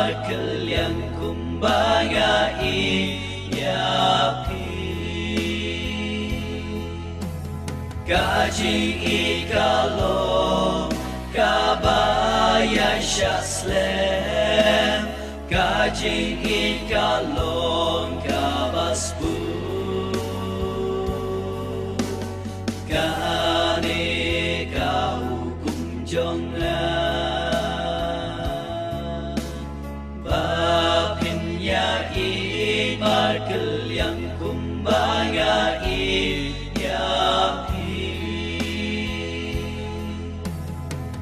markelyang kumbaga iyapi Kajing ikalong kabaya syaslem Kajing ikalong kabasbu Kane kahukum jongan Bapinnya markelyang kumbaga iyapi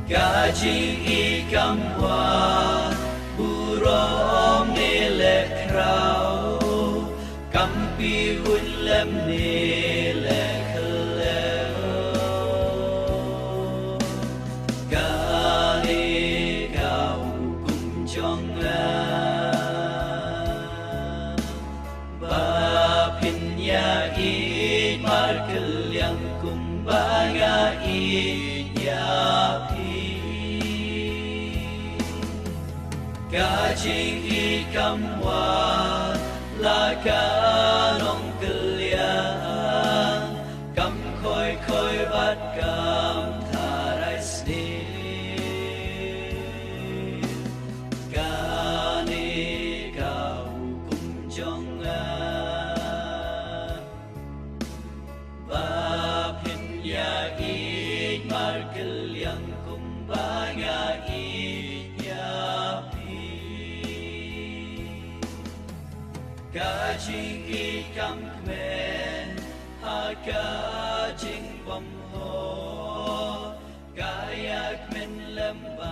Kajing ikamwa burong nilekrau Kampi unlem nilekleu Kane kahukum jongan Bapinnya markelyang kumbaga iyapi Kajing ikamwa lakanong kelyang Kam khoi khoi bat kam tharai sni Kane kahukum jongan Bapinnya markelyang kumbaga iyapi Kajing ikam kmen Kajing bom ho Kayak men lembah